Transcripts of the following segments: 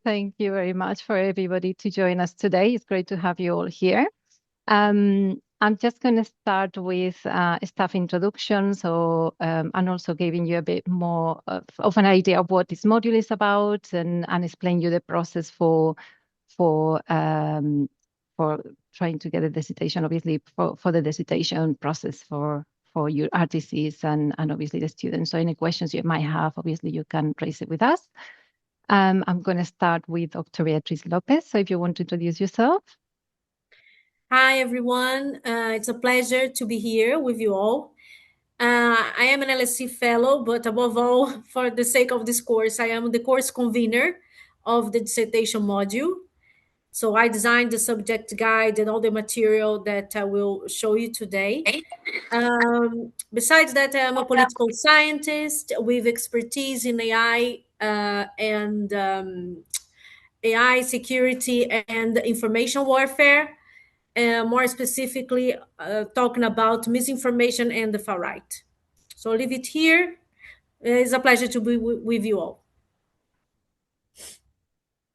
Thank you very much for everybody to join us today. It's great to have you all here. I'm just going to start with staff introduction, and also giving you a bit more of an idea of what this module is about, and explain you the process for um, for trying to get a dissertation. Obviously, for the dissertation process for your RTCs and obviously the students. So any questions you might have, obviously you can raise it with us. I'm going to start with Dr. Beatriz Lopez. So if you want to introduce yourself. Hi, everyone. It's a pleasure to be here with you all. I am an LSC fellow, but above all, for the sake of this course, I am the course convener of the dissertation module. So I designed the subject guide and all the material that I will show you today. Besides that, I am a political scientist with expertise in AI and AI security and information warfare. More specifically, talking about misinformation and the far right. So I'll leave it here. It's a pleasure to be with you all.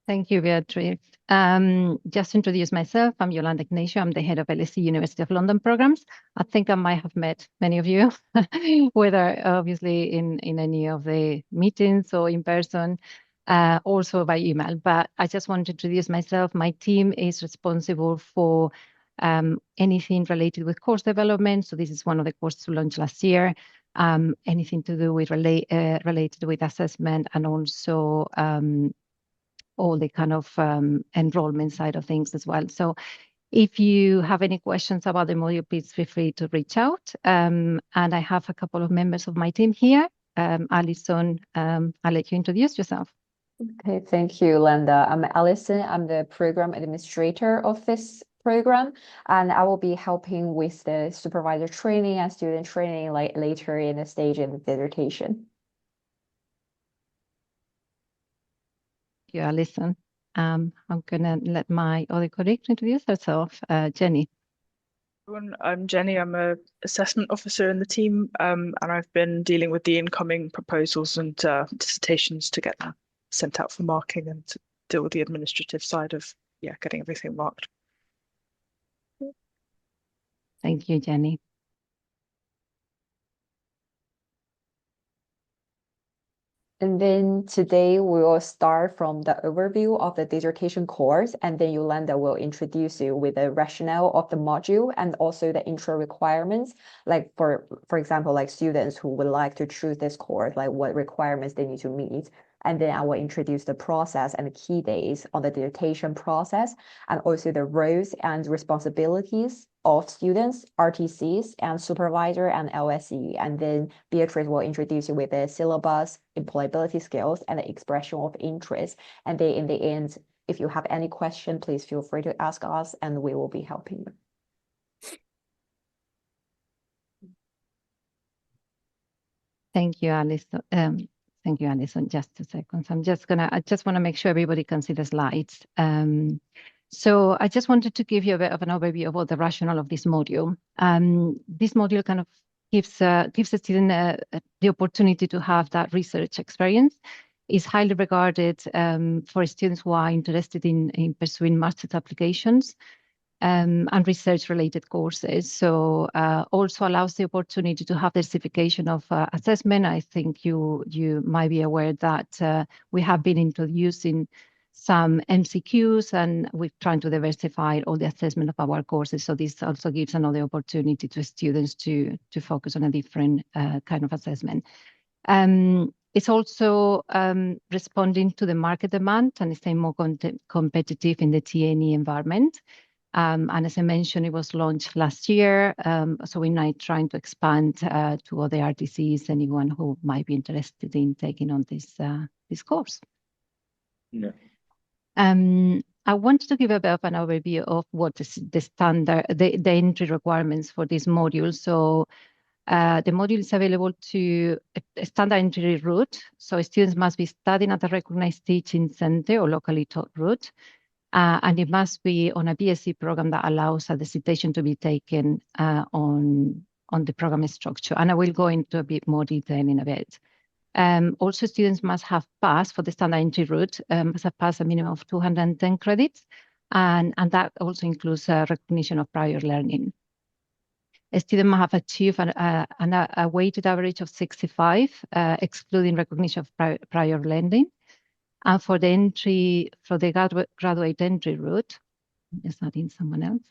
Thank you, Beatriz. Just to introduce myself, I'm Yolanda Ignacio. I'm the head of LSE University of London programs. I think I might have met many of you, whether obviously in any of the meetings or in person, also by email. But I just want to introduce myself. My team is responsible for anything related with course development. So this is one of the courses we launched last year. Anything to do with related with assessment, and also all the kind of enrollment side of things as well. So if you have any questions about the module, please feel free to reach out. And I have a couple of members of my team here. Alison, I'll let you introduce yourself. Okay, thank you, Linda. I'm Alison. I'm the program administrator of this program, and I will be helping with the supervisor training and student training later in the stage in the dissertation. You, Alison. I'm going to let my other colleague introduce herself, Jenny. I'm Jenny. I'm an assessment officer in the team, and I've been dealing with the incoming proposals and dissertations to get them sent out for marking and to deal with the administrative side of getting everything marked. Thank you, Jenny. And then today we will start from the overview of the dissertation course, and then Yolanda will introduce you with the rationale of the module and also the intro requirements. Like for example, like students who would like to choose this course, like what requirements they need to meet. And then I will introduce the process and the key days on the dissertation process, and also the roles and responsibilities of students, RTCs, and supervisor and LSE. And then Beatrice will introduce you with the syllabus, employability skills, and the expression of interest. And then in the end, if you have any question, please feel free to ask us, and we will be helping you. Thank you, Alison. Thank you, Alison. Just a second. I just want to make sure everybody can see the slides. So I just wanted to give you a bit of an overview about the rationale of this module. This module kind of gives a student the opportunity to have that research experience. It's highly regarded for students who are interested in pursuing master's applications and research-related courses. So also allows the opportunity to have the certification of assessment. I think you might be aware that we have been introducing some MCQs, and we're trying to diversify all the assessment of our courses. So this also gives another opportunity to students to focus on a different kind of assessment. It's also responding to the market demand and staying more competitive in the TNE environment. And as I mentioned, it was launched last year. So we're now trying to expand to other RTCs, anyone who might be interested in taking on this course. Yeah. I wanted to give a bit of an overview of what is the entry requirements for this module. So the module is available to a standard entry route. So students must be studying at a recognized teaching center or locally taught route. And it must be on a BSc program that allows a dissertation to be taken on the program structure. And I will go into a bit more detail in a bit. Also, students must have passed for the standard entry route, must have passed a minimum of 210 credits, and that also includes recognition of prior learning. A student must have achieved a weighted average of 65, excluding recognition of prior learning. And for the graduate entry route, it's not in someone else.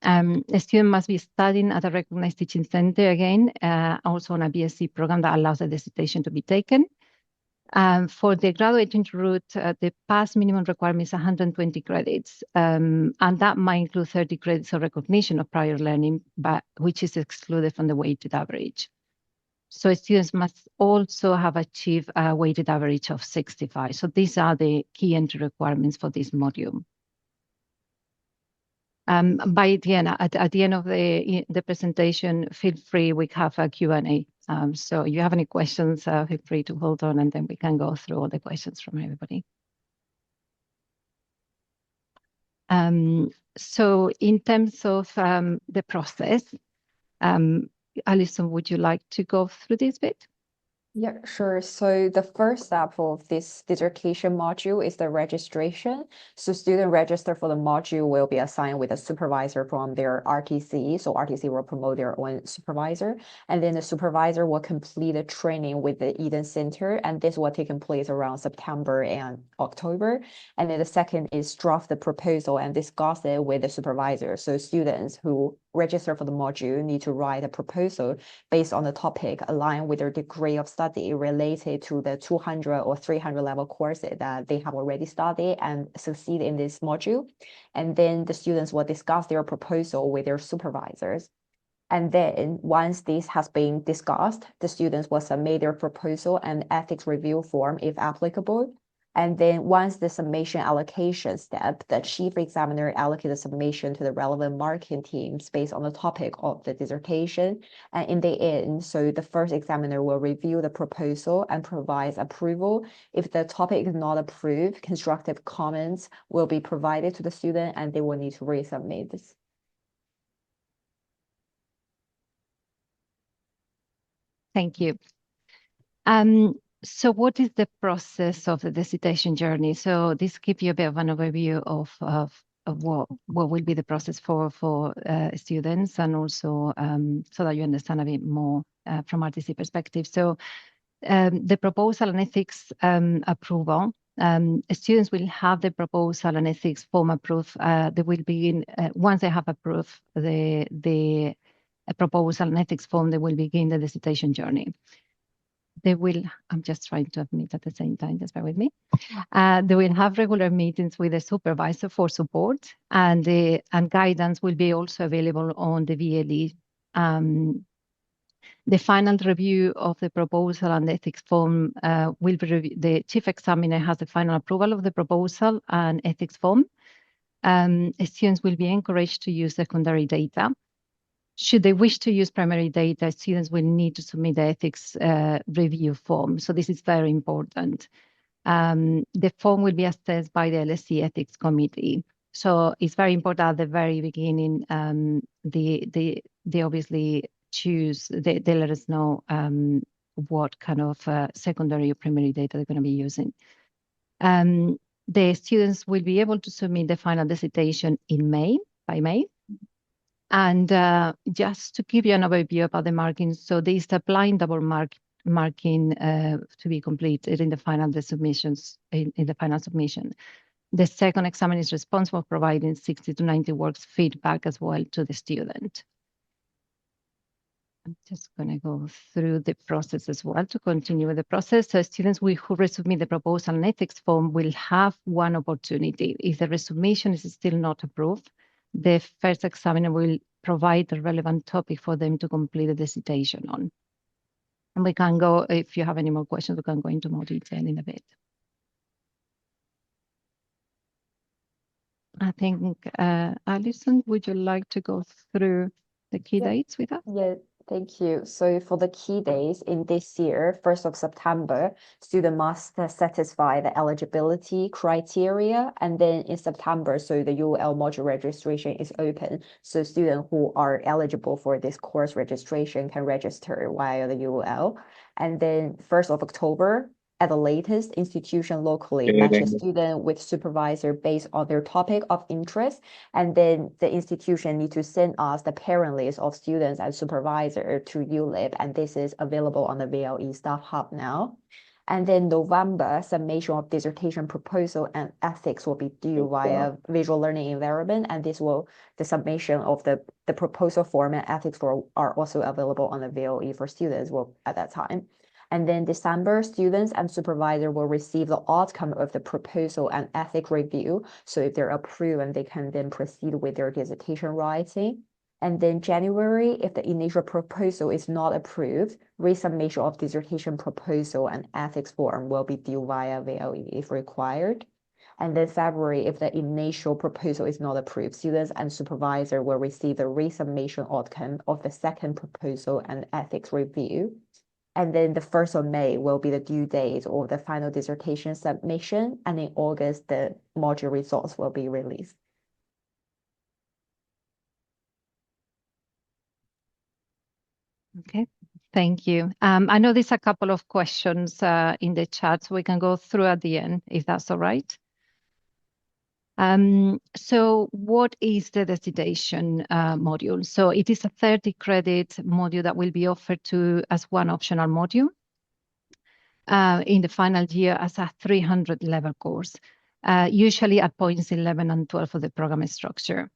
A student must be studying at a recognized teaching center again, also on a BSc program that allows the dissertation to be taken. For the graduate entry route, the pass minimum requirement is 120 credits, and that might include 30 credits of recognition of prior learning, but which is excluded from the weighted average. So students must also have achieved a weighted average of 65. So these are the key entry requirements for this module. By the end, at the end of the presentation, feel free, we have a Q&A. So if you have any questions, feel free to hold on, and then we can go through all the questions from everybody. So in terms of the process, Alison, would you like to go through this bit? Yeah, sure. So the first step of this dissertation module is the registration. So student register for the module will be assigned with a supervisor from their RTC. So RTC will promote their own supervisor, and then the supervisor will complete a training with the Eden Center, and this will take place around September and October. And then the second is draft the proposal and discuss it with the supervisor. So students who register for the module need to write a proposal based on the topic aligned with their degree of study related to the 200 or 300 level courses that they have already studied and succeed in this module. And then the students will discuss their proposal with their supervisors. And then once this has been discussed, the students will submit their proposal and ethics review form if applicable. And then once the submission allocation step, the chief examiner allocates the submission to the relevant marking teams based on the topic of the dissertation. And in the end, so the first examiner will review the proposal and provide approval. If the topic is not approved, constructive comments will be provided to the student and they will need to resubmit this. Thank you. So what is the process of the dissertation journey? So this gives you a bit of an overview of what will be the process for students, and also so that you understand a bit more from RTC perspective. So the proposal and ethics approval. Students will have the proposal and ethics form approved. They will begin once they have approved the proposal and ethics form. They will begin the dissertation journey. I'm just trying to admit at the same time, just bear with me. They will have regular meetings with the supervisor for support, and guidance will be also available on the VLE. The final review of the proposal and the ethics form will be the chief examiner has the final approval of the proposal and ethics form. Students will be encouraged to use secondary data. Should they wish to use primary data, students will need to submit the ethics review form. So this is very important. The form will be assessed by the LSE Ethics Committee. So it's very important at the very beginning. They obviously choose. They let us know what kind of secondary or primary data they're going to be using. The students will be able to submit the final dissertation by May. And just to give you an overview about the marking, so there is a blind double marking to be completed in the final submissions in the final submission. The second examiner is responsible for providing 60 to 90 works feedback as well to the student. I'm just going to go through the process as well to continue with the process. So students who resubmit the proposal and ethics form will have one opportunity. If the resubmission is still not approved, the first examiner will provide the relevant topic for them to complete the dissertation on. And we can go, if you have any more questions, we can go into more detail in a bit. I think, Alison, would you like to go through the key dates with us? Yeah. Thank you. So for the key days in this year, 1st of September, student must satisfy the eligibility criteria. And then in September, so the UL module registration is open. So students who are eligible for this course registration can register via the UL. And then 1st of October, at the latest, institution locally match a student with supervisor based on their topic of interest. And then the institution need to send us the parent list of students and supervisor to ULib. And this is available on the VLE Staff Hub now. And then November, submission of dissertation proposal and ethics will be due via visual learning environment. And the submission of the proposal form and ethics are also available on the VLE for students at that time. And then December, students and supervisor will receive the outcome of the proposal and ethics review. So if they're approved, and they can then proceed with their dissertation writing. And then January, if the initial proposal is not approved, resubmission of dissertation proposal and ethics form will be due via VLE if required. And then February, if the initial proposal is not approved, students and supervisor will receive the resubmission outcome of the second proposal and ethics review. And then the 1st of May will be the due date of the final dissertation submission. And in August, the module results will be released. Okay, thank you. I know there's a couple of questions in the chat, so we can go through at the end, if that's all right. So what is the dissertation module? So it is a 30 credit module that will be offered as one optional module in the final year as a 300 level course, usually at points 11 and 12 of the program structure.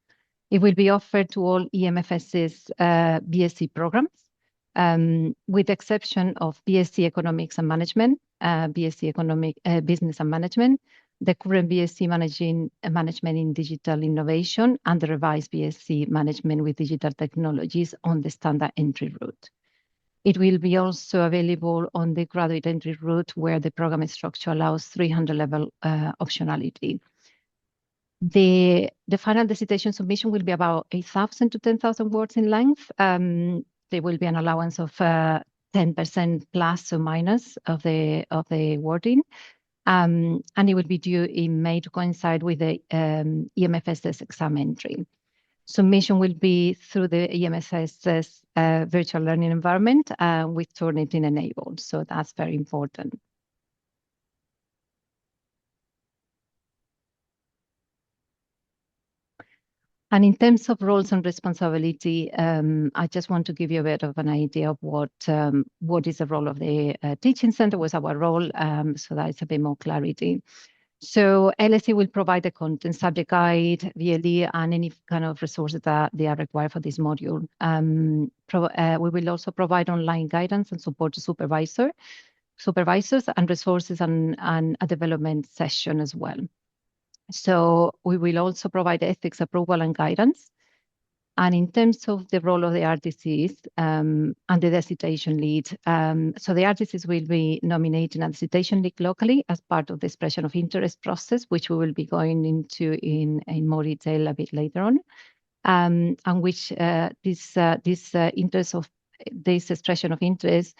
It will be offered to all EMFS's BSc programs, with the exception of BSc Economics and Management, BSc Business and Management, the current BSc Management in Digital Innovation, and the revised BSc Management with Digital Technologies on the standard entry route. It will be also available on the graduate entry route, where the program structure allows 300 level optionality. The final dissertation submission will be about 8,000 to 10,000 words in length. There will be an allowance of 10% plus or minus of the wording. And it will be due in May to coincide with the EMFS's exam entry. Submission will be through the EMFS's virtual learning environment with Turnitin enabled. So that's very important. And in terms of roles and responsibility, I just want to give you a bit of an idea of what is the role of the teaching center, what's our role, so that it's a bit more clarity. So LSE will provide the content, subject guide, VLE, and any kind of resources that they are required for this module. We will also provide online guidance and support to supervisors and resources and a development session as well. So we will also provide ethics approval and guidance. And in terms of the role of the RTCs and the dissertation lead, so the RTCs will be nominating a dissertation lead locally as part of the expression of interest process, which we will be going into in more detail a bit later on, and which this expression of interest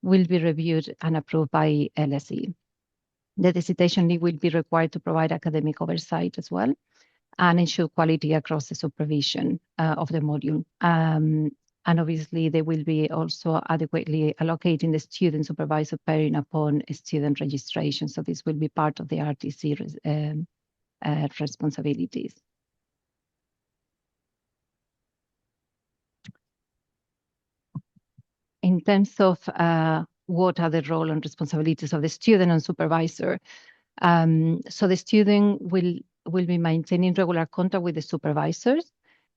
will be reviewed and approved by LSE. The dissertation lead will be required to provide academic oversight as well and ensure quality across the supervision of the module. And obviously, they will be also adequately allocating the student supervisor pairing upon student registration. So this will be part of the RTC responsibilities. In terms of what are the role and responsibilities of the student and supervisor, so the student will be maintaining regular contact with the supervisors.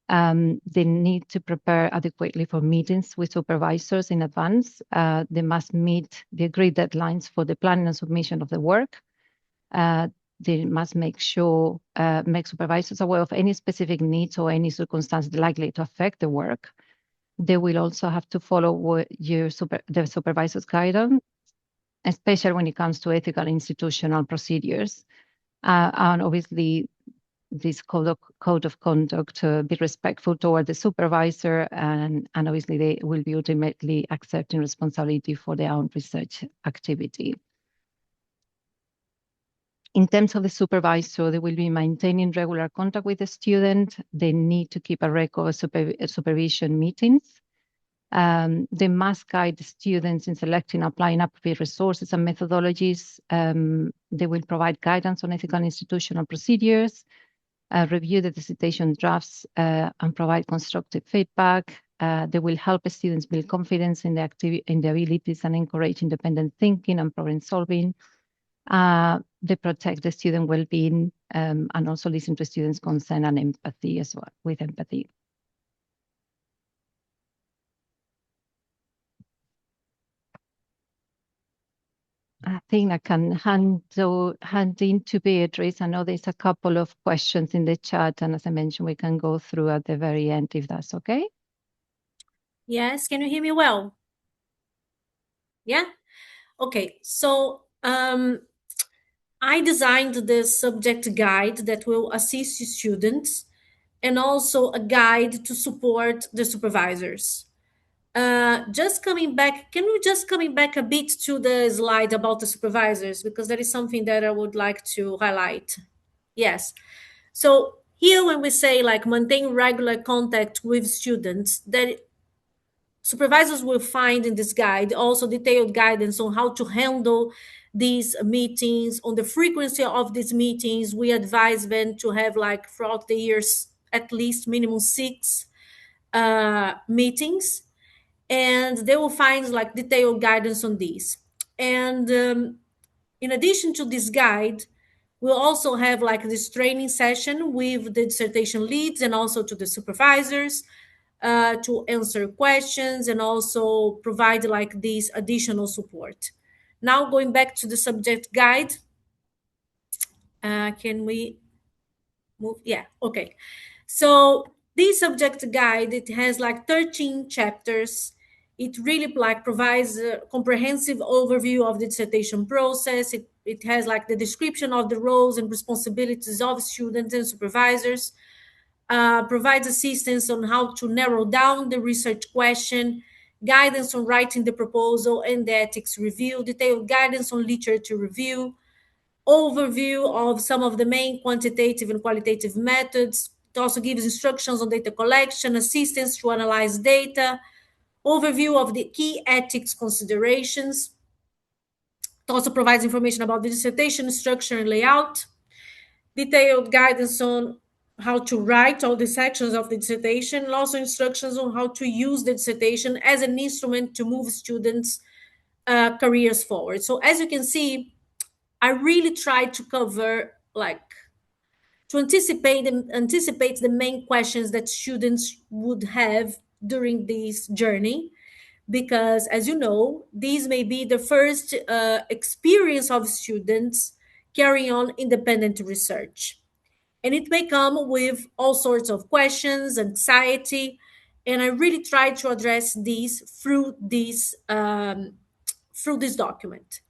They need to prepare adequately for meetings with supervisors in advance. They must meet the agreed deadlines for the planning and submission of the work. They must make supervisors aware of any specific needs or any circumstances likely to affect the work. They will also have to follow the supervisor's guidance, especially when it comes to ethical institutional procedures. And obviously, this code of conduct to be respectful toward the supervisor, and obviously they will be ultimately accepting responsibility for their own research activity. In terms of the supervisor, they will be maintaining regular contact with the student. They need to keep a record of supervision meetings. They must guide the students in selecting, applying appropriate resources and methodologies. They will provide guidance on ethical and institutional procedures, review the dissertation drafts, and provide constructive feedback. They will help the students build confidence in the abilities and encourage independent thinking and problem solving. They protect the student well-being and also listen to students' concern and empathy as well, with empathy. I think I can hand in to Beatrice. I know there's a couple of questions in the chat, and as I mentioned, we can go through at the very end if that's okay. Yes, can you hear me well? Yeah? Okay, so I designed the subject guide that will assist students and also a guide to support the supervisors. Just coming back, can we just coming back a bit to the slide about the supervisors? Because that is something that I would like to highlight. Yes. So here when we say like maintain regular contact with students, that supervisors will find in this guide also detailed guidance on how to handle these meetings, on the frequency of these meetings. We advise them to have like throughout the years at least minimum 6 meetings, and they will find like detailed guidance on these. And in addition to this guide, we'll also have like this training session with the dissertation leads and also to the supervisors to answer questions and also provide like this additional support. Now going back to the subject guide, can we move? Yeah, okay. So this subject guide, it has like 13 chapters. It really like provides a comprehensive overview of the dissertation process. It has like the description of the roles and responsibilities of students and supervisors, provides assistance on how to narrow down the research question, guidance on writing the proposal and the ethics review, detailed guidance on literature review, overview of some of the main quantitative and qualitative methods. It also gives instructions on data collection, assistance to analyze data, overview of the key ethics considerations. It also provides information about the dissertation structure and layout, detailed guidance on how to write all the sections of the dissertation, and also instructions on how to use the dissertation as an instrument to move students' careers forward. So as you can see, I really tried to cover like to anticipate the main questions that students would have during this journey, because as you know, these may be the first experience of students carrying on independent research. And it may come with all sorts of questions, anxiety, and I really try to address these through this document.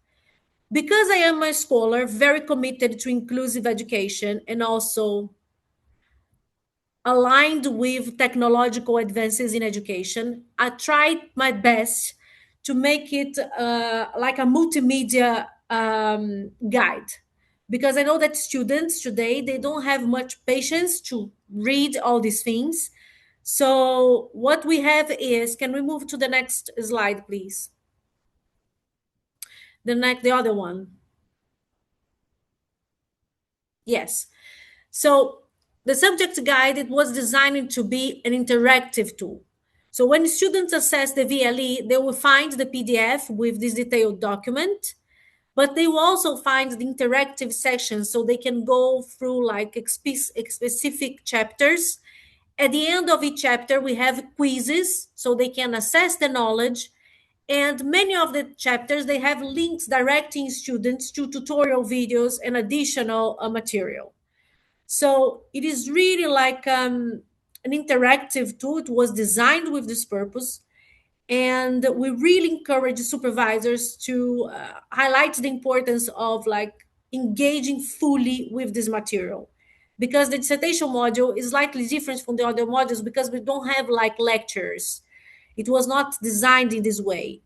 Because I am a scholar very committed to inclusive education and also aligned with technological advances in education, I tried my best to make it like a multimedia guide, because I know that students today, they don't have much patience to read all these things. So what we have is, can we move to the next slide, please? The other one. Yes. So the subject guide, it was designed to be an interactive tool. So when students access the VLE, they will find the PDF with this detailed document, but they will also find the interactive section so they can go through like specific chapters. At the end of each chapter, we have quizzes so they can assess the knowledge. And many of the chapters, they have links directing students to tutorial videos and additional material. So it is really like an interactive tool. It was designed with this purpose. And we really encourage supervisors to highlight the importance of like engaging fully with this material, because the dissertation module is slightly different from the other modules because we don't have like lectures. It was not designed in this way.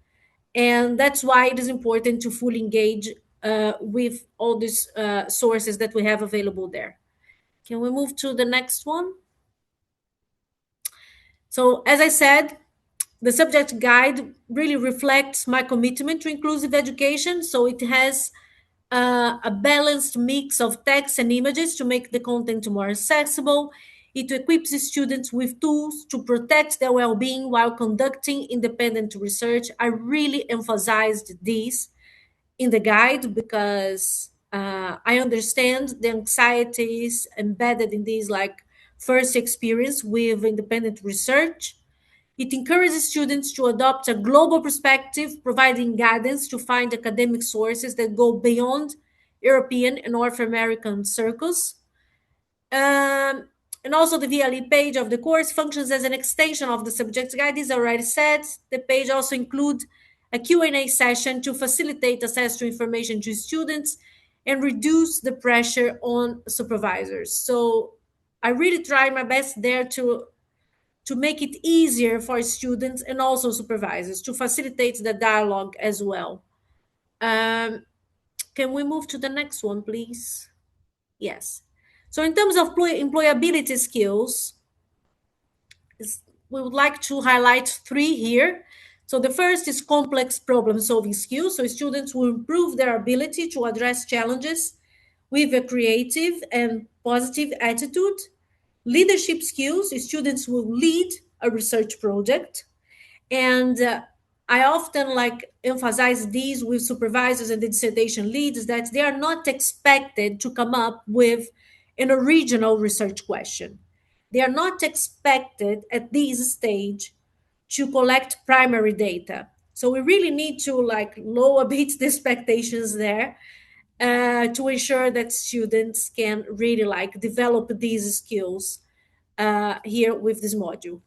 And that's why it is important to fully engage with all these sources that we have available there. Can we move to the next one? So as I said, The subject guide really reflects my commitment to inclusive education. So it has a balanced mix of text and images to make the content more accessible. It equips the students with tools to protect their well-being while conducting independent research. I really emphasized this in the guide because I understand the anxieties embedded in this, like first experience with independent research. It encourages students to adopt a global perspective, providing guidance to find academic sources that go beyond European and North American circles. Um, and also the VLE page of the course functions as an extension of the subject guide. This already said. The page also includes a Q&A session to facilitate access to information to students and reduce the pressure on supervisors. So I really try my best there to make it easier for students and also supervisors to facilitate the dialogue as well. Can we move to the next one, please? Yes. So in terms of employability skills, we would like to highlight three here. So the first is complex problem-solving skills. So students will improve their ability to address challenges with a creative and positive attitude. Leadership skills, students will lead a research project. And I often emphasize these with supervisors and the dissertation leads that they are not expected to come up with an original research question. They are not expected at this stage to collect primary data. So we really need to lower a bit the expectations there to ensure that students can really develop these skills here with this module.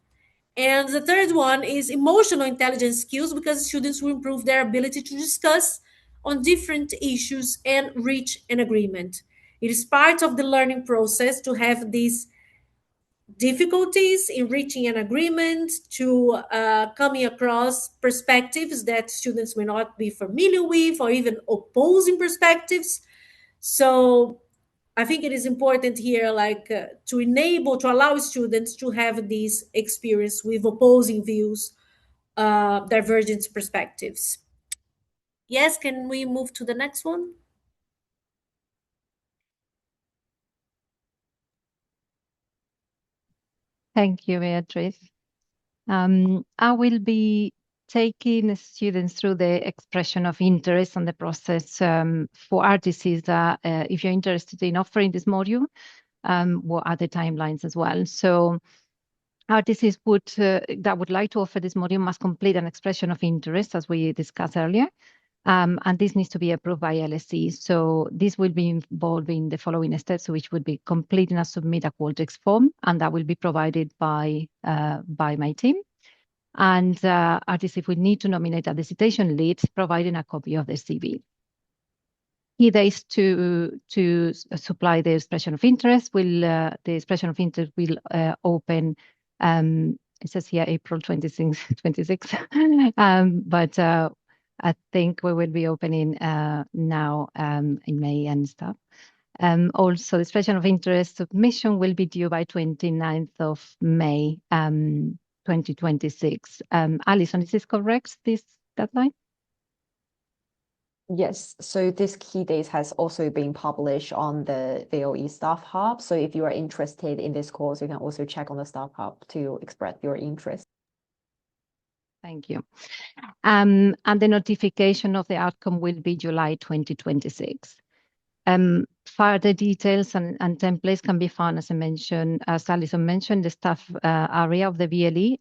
And the third one is emotional intelligence skills, because students will improve their ability to discuss on different issues and reach an agreement. It is part of the learning process to have these difficulties in reaching an agreement, to coming across perspectives that students may not be familiar with, or even opposing perspectives. So I think it is important here, to allow students to have this experience with opposing views, divergent perspectives. Yes, can we move to the next one? Thank you, Beatrice. I will be taking students through the expression of interest on the process for artists. If you're interested in offering this module, what are the timelines as well? So artists that would like to offer this module must complete an expression of interest, as we discussed earlier. And this needs to be approved by LSE. So this will be involving the following steps, which would be completing and submit a Qualtrics form, and that will be provided by my team. And artists, if we need to nominate a dissertation lead, providing a copy of the CV. Key days to supply the expression of interest the expression of interest will open. It says here April 26. But I think we will be opening now in May and stuff. Also, the expression of interest submission will be due by 29th of May, 2026. Alison, is this correct, this deadline? Yes, so this key dates has also been published on the VOE Staff Hub. So if you are interested in this course, you can also check on the Staff Hub to express your interest. Thank you. And the notification of the outcome will be July 2026. Further details and templates can be found, as Alison mentioned, the staff area of the VLE.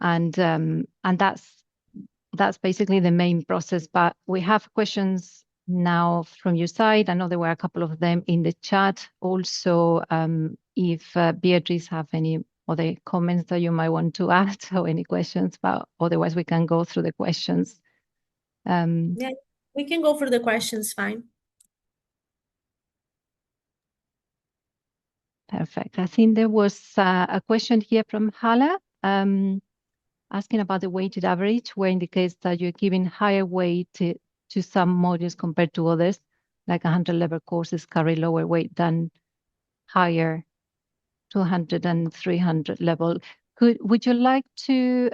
And that's basically the main process. But we have questions now from your side. I know there were a couple of them in the chat. Also, if Beatrice have any other comments that you might want to add or any questions, but otherwise we can go through the questions. Yeah, we can go through the questions, fine. Perfect. I think there was a question here from Hala asking about the weighted average, where indicates that you're giving higher weight to some modules compared to others, like 100 level courses carry lower weight than higher 200 and 300 level. Would you like to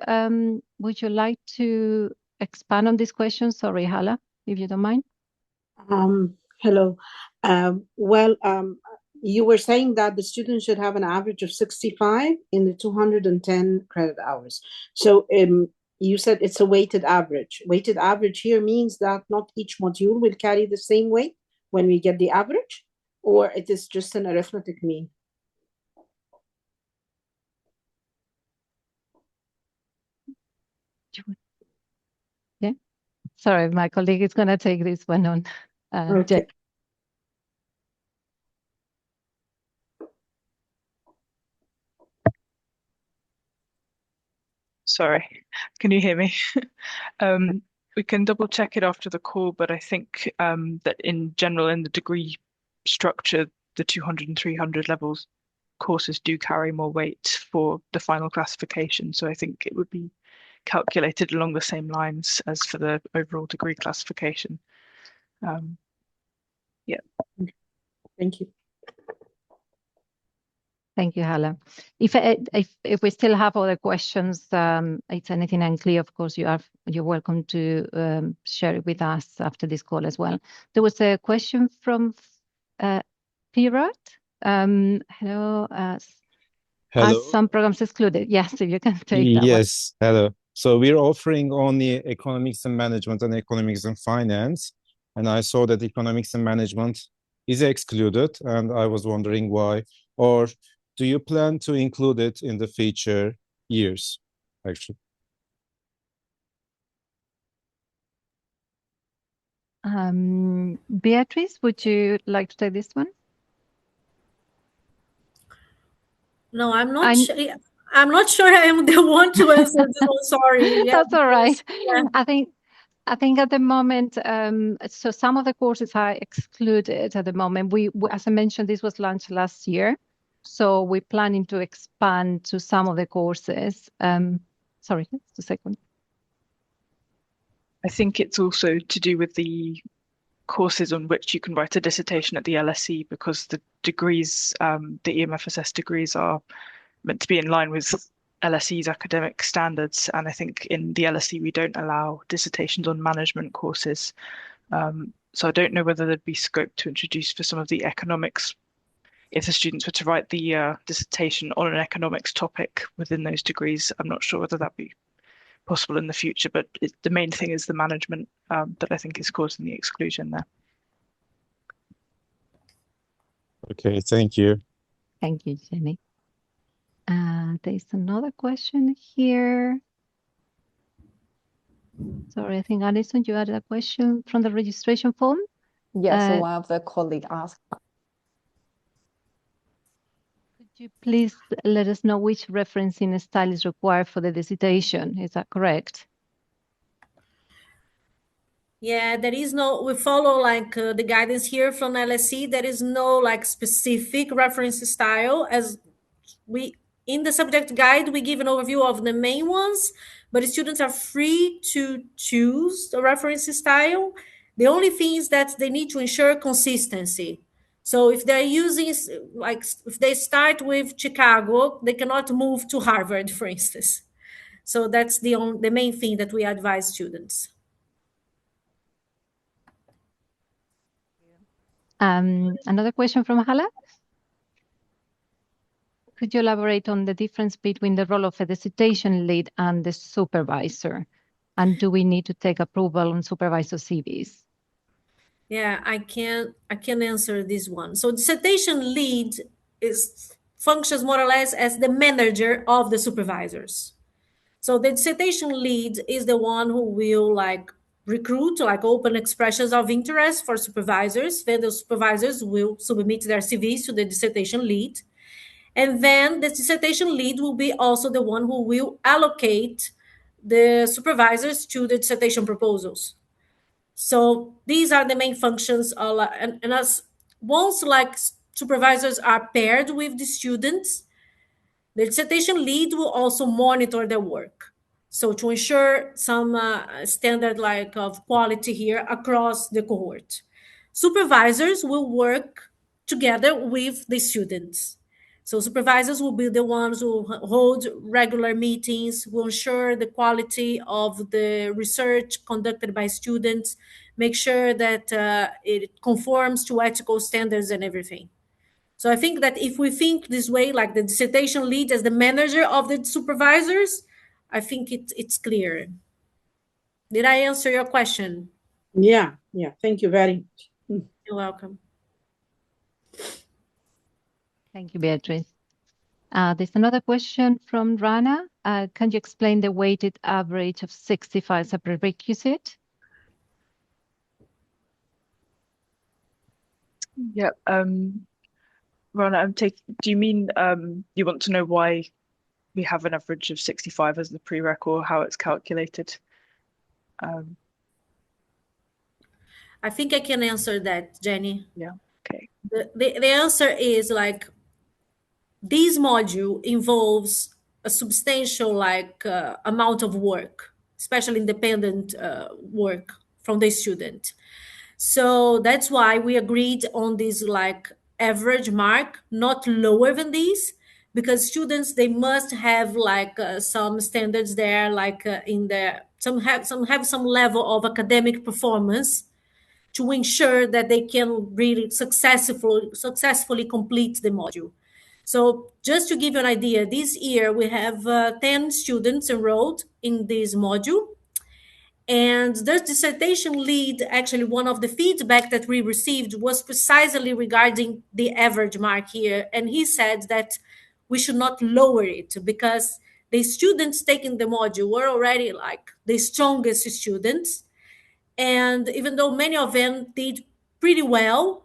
expand on this question? Sorry, Hala, if you don't mind. Hello. Well, you were saying that the students should have an average of 65 in the 210 credit hours. So you said it's a weighted average. Weighted average here means that not each module will carry the same weight when we get the average, or it is just an arithmetic mean? Yeah. Sorry, my colleague is going to take this one on. Okay. Jen. Sorry, can you hear me? We can double check it after the call, but I think that in general, in the degree structure, the 200 and 300 levels courses do carry more weight for the final classification. So I think it would be calculated along the same lines as for the overall degree classification. Yeah. Thank you. Thank you, Hala. If we still have other questions, it's anything unclear, of course, you're welcome to share it with us after this call as well. There was a question from Pirat. Hello. Are Hello. some programs excluded? Yes, if you can take that one. Yes, hello. So we're offering only economics and management and economics and finance. And I saw that economics and management is excluded, and I was wondering why. Or do you plan to include it in the future years, actually? Beatrice, would you like to take this one? No, I'm not sure. I'm not sure I am the one to answer this one. Sorry. That's all right. Yeah. I think at the moment, so some of the courses are excluded at the moment. We, as I mentioned, this was launched last year, so we're planning to expand to some of the courses. Sorry, just a second. I think it's also to do with the courses on which you can write a dissertation at the LSE, because the degrees, the EMFSS degrees, are meant to be in line with LSE's academic standards. And I think in the LSE, we don't allow dissertations on management courses. So I don't know whether there'd be scope to introduce for some of the economics, if the students were to write the dissertation on an economics topic within those degrees. I'm not sure whether that'd be possible in the future, but the main thing is the management that I think is causing the exclusion there. Okay, thank you. Thank you, Jenny. There's another question here. Sorry, I think Alison, you had a question from the registration form? Yes, so one of the colleagues asked. Could you please let us know which referencing style is required for the dissertation? Is that correct? Yeah, there is no, we follow like the guidance here from LSE. There is no like specific reference style. As we, in the subject guide, we give an overview of the main ones, but the students are free to choose the reference style. The only thing is that they need to ensure consistency. So if they're using, like, if they start with Chicago, they cannot move to Harvard, for instance. So that's the main thing that we advise students. Another question from Hala. Could you elaborate on the difference between the role of a dissertation lead and the supervisor? And do we need to take approval on supervisor CVs? Yeah, I can answer this one. So dissertation lead functions more or less as the manager of the supervisors. So the dissertation lead is the one who will like recruit, like open expressions of interest for supervisors. Then the supervisors will submit their CVs to the dissertation lead. And then the dissertation lead will be also the one who will allocate the supervisors to the dissertation proposals. So these are the main functions. And as once like supervisors are paired with the students, the dissertation lead will also monitor their work. So to ensure some standard like of quality here across the cohort. Supervisors will work together with the students. So supervisors will be the ones who hold regular meetings, will ensure the quality of the research conducted by students, make sure that it conforms to ethical standards and everything. So I think that if we think this way, like the dissertation lead as the manager of the supervisors, I think it's clear. Did I answer your question? Yeah, thank you very much. You're welcome. Thank you, Beatrice. There's another question from Rana. Can you explain the weighted average of 65 as a prerequisite? Yeah. Rana, do you mean you want to know why we have an average of 65 as the prereq or how it's calculated? I think I can answer that, Jenny. Yeah. Okay. The answer is like this module involves a substantial amount of work, especially independent work from the student. So that's why we agreed on this like average mark, not lower than this, because students they must have some standards there, in the some have some level of academic performance to ensure that they can really successfully complete the module. So just to give you an idea, this year we have 10 students enrolled in this module. And the dissertation lead, actually, one of the feedback that we received was precisely regarding the average mark here. And he said that we should not lower it because the students taking the module were already like the strongest students. And even though many of them did pretty well,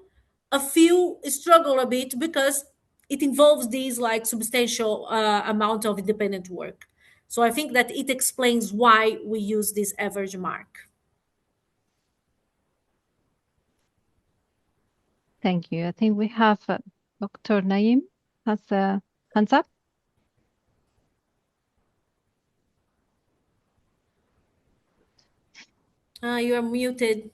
a few struggle a bit because it involves these like substantial amount of independent work. So I think that it explains why we use this average mark. Thank you. I think we have Dr. Naim has a hands up. You are muted.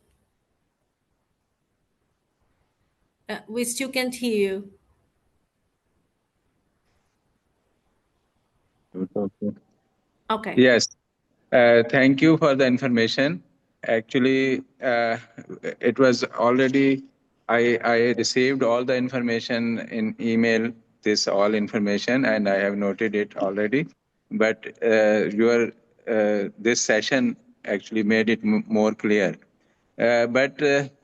We still can't hear you. Okay. Yes. Thank you for the information. Actually, it was already, I received all the information in email, all information, and I have noted it already. But this session actually made it more clear. But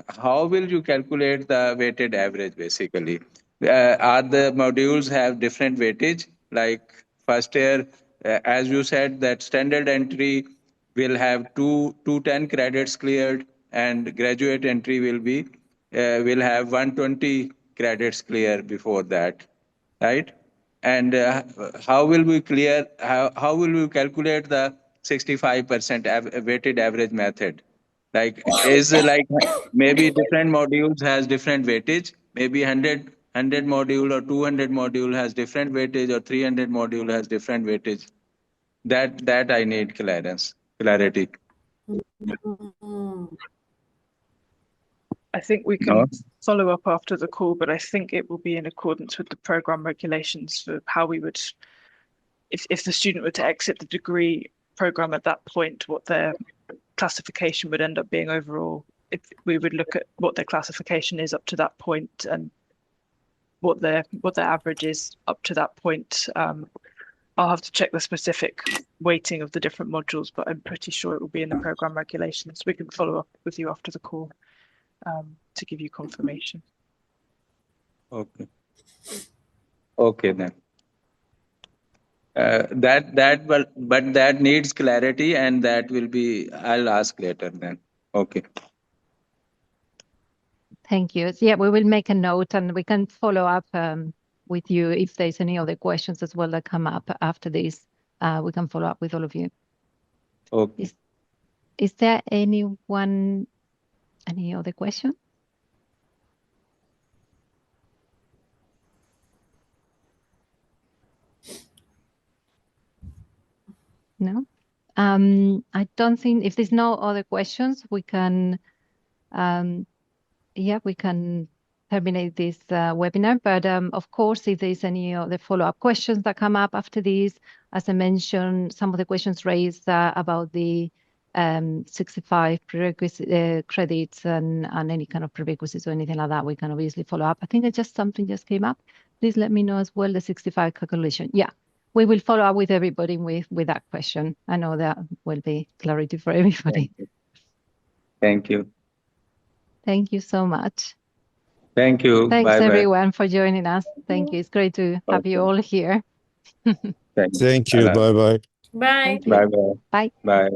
how will you calculate the weighted average basically? Are the modules have different weightage? Like first year, as you said, that standard entry will have two 10 credits cleared, and graduate entry will have 120 credits clear before that, right? And how will we calculate the 65% weighted average method? Like is like maybe different modules has different weightage, maybe 100 module or 200 module has different weightage, or 300 module has different weightage. That I need clarity. I think we can follow up after the call, but I think it will be in accordance with the program regulations for how we would, if the student were to exit the degree program at that point, what their classification would end up being overall. If we would look at what their classification is up to that point and what their average is up to that point. I'll have to check the specific weighting of the different modules, but I'm pretty sure it will be in the program regulations. We can follow up with you after the call to give you confirmation. Okay then. But that needs clarity, and that will be, I'll ask later then. Okay. Thank you. So, yeah, we will make a note and we can follow up with you if there's any other questions as well that come up after this. We can follow up with all of you. Okay. Is there any other question? No? I don't think, if there's no other questions, we can, we can terminate this webinar. But of course, if there's any other follow-up questions that come up after this, as I mentioned, some of the questions raised about the 65 prerequisite credits and any kind of prerequisites or anything like that, we can obviously follow up. I think something just came up. Please let me know as well, the 65 calculation. Yeah, we will follow up with everybody with that question. I know that will be clarity for everybody. Thank you. Thank you so much. Thank you. Thanks Bye-bye. everyone for joining us. Thank you. It's great to have you all here. Thank you. Thank you. Bye-bye. Bye. Thank you. Bye-bye. Bye. Bye.